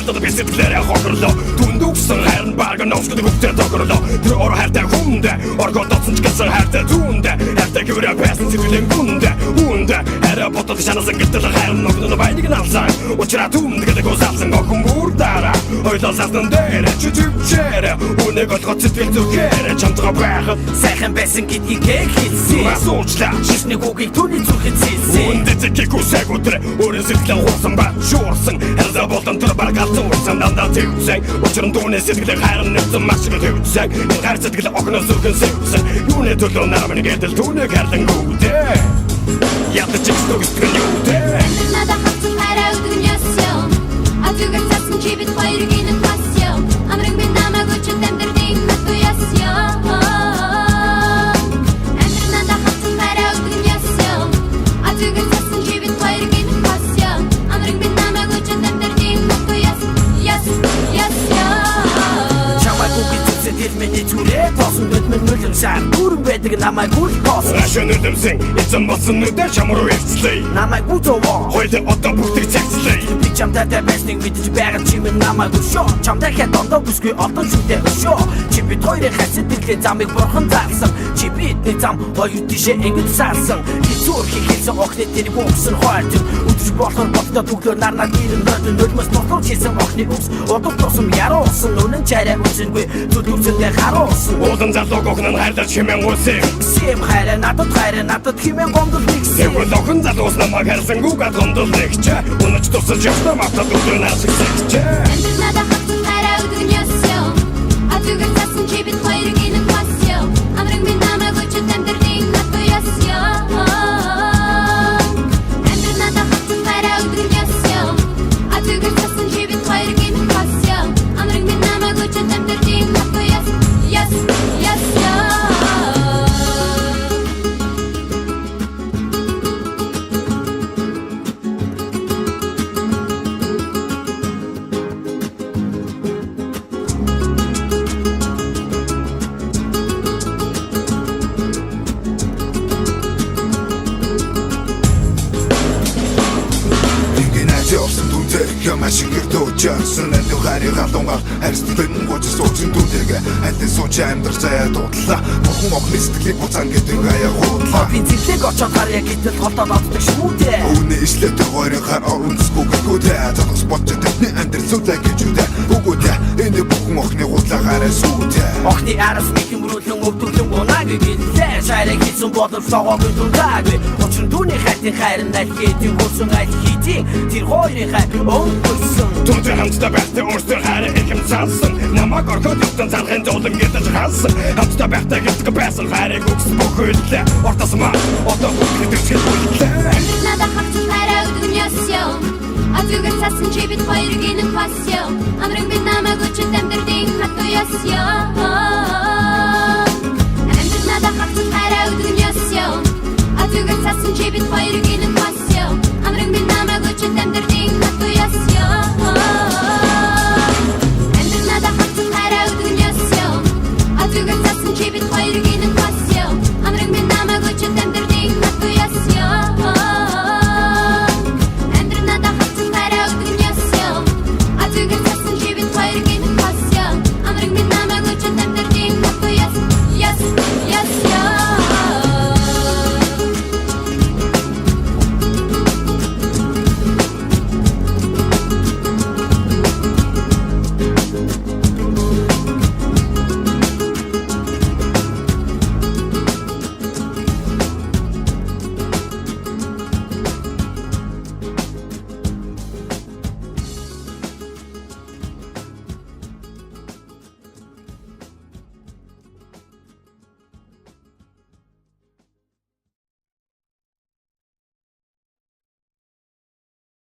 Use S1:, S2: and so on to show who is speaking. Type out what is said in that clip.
S1: хардаад би сэтгэлээрээ хохирлоо. Түнд үгсэн хайр нь баг ноосгод бүгдээ тохирлоо. Тэр ор хайртай хүндэ оргодоцсон ч гэсэн хайртай түндэ. Хайртай гүрэ байсан сэтгэлийн гүндэ. Үндэ хараа ботод шанасан гэтэл хайр нь ногдно байныг алсан. Учраа түнд гэдэг усалсан гохом бүр дараа. Ойлолсаасан дээр чүчвчээр үнэг олгоц сэтгэл зүгээр чамтгаа байхад
S2: сайхан байсан гэдгийг хэлсэн.
S1: Асуучлаа
S2: шишний гугийг түүний зүрхэд зэлсэн.
S1: Үндэцэг үсэг өдрө өөрийн сэтгэлээ хуурсан ба шуурсан. Хараа болон тэр баргаал зурсан дандаа төвсөн. Учир нь түүний сэтгэлээ хайр нэгсэн маш их төвсөн. Энэ хайр сэтгэл огноос зүрхэн сэвсэн. Юуны төлөө намын гэдэл түүнийг харлан гүдээ. Ядаж чигсдөгсгөн юудээ.
S3: Надад хатсан хайраа өгнөсөн. Атүгэр цасан чи бид хоёрыг нэг пасьян. Амрын би намайг өчөд амьдрын хатуясян. Надад хатсан хайраа өгнөсөн. Атүгэр цасан чи бид хоёрыг нэг пасьян. Амрын би намайг өчөд амьдрын хатуясян.
S2: Чамайг үгүйцэд хэлмэний зүрээ тосон дэдмэн нүлэн сан. Бүрэн байдаг намайг үл тос.
S1: Ашин нүдэмсэн эзэн болсон нүдэ чамруу эвцлээ.
S2: Намайг үзовоо.
S1: Хоёул одоо бүгдийг цэгцлээ.
S2: Би чамтай байсныг мэдэж байгаа чи минь намайг өшөө. Чамтай хэд ондоо бүсгүй олон шүдэ өшөө. Чи бид хоёрын хасид дэлхий замыг бурхан заасан. Чи бидний зам хоёр тишээ ингэж саасан. Зүрх хийсэн охны тэр бүксэн хоолтой. Өдөр болохоор болтоо бүглөө нарнаа дэрэн нөлмөс нотлоо хийсэн охны үс. Одод тусам яруусан нүнэн чараа үсэнгүй. Зүдүүцэндээ харуулсан.
S1: Уулан залууг огнон хайрлаж хэмээн үсэн.
S2: Сэм хайраа надад хэмээн гомдол нэгсэн.
S1: Тэгвэл охин залуус намайг харсан гүгад гомдол нэгч. Унаж тусаж явсан автод өдөр наасгсэж.
S3: Надад хатсан хайраа өгнөсөн. Атүгэр цасан чи бид хоёрыг нэг пасьян. Амрын би намайг өчөд амьдрын хатуясян. Надад хатсан хайраа өгнөсөн. Атүгэр цасан чи бид хоёрыг нэг пасьян. Амрын би намайг өчөд амьдрын хатуясян.
S4: Машигэр дөөжсэн энэ харийг алунгаар харьцдаг гоц суучин дүүтэйгээ хатан сууч амьдрах заяа дуудлаа бүхэн охны сэтгэлийг буцаан гэдэг аяа гуудлаа
S2: би зэглэг очоод харьяа гэтэл холдоод оддог шүү дээ.
S4: Үүний ишлэтэй хоёрын хар орунцгүй гүдээ задас бодчод тэдний амьдрал зүлээ гэж үдээ үгүүдээ энэ бүхэн охны гуудлаа хараа сүүтээ
S2: Охны араас мэхэмрүүлэн өвдөглөн гунаг гэлээ шайраг хийсэн боловсроо гүдүүраг учир нь түүний хайтын хайр нь аль хэдийн хөрсөн аль хэдийн тэр хоёрын хайр
S1: Түнтэй хамтдаа байхтай өөрсдөр хайр ихэм цаасан. Намайг орхоод явсан цархын зовлон гэдэж хаасан. Хамтдаа байхтай гэдэг байсан хайрыг үгс бүхэлдээ. Ортосмаа одоо бүгд төсгөллээ.
S3: Надад хатсан хайраа өгнөсөн. Атүгэр цасан чи бид хоёрыг нэг пасьян. Амрын би намайг өчөд амьдрын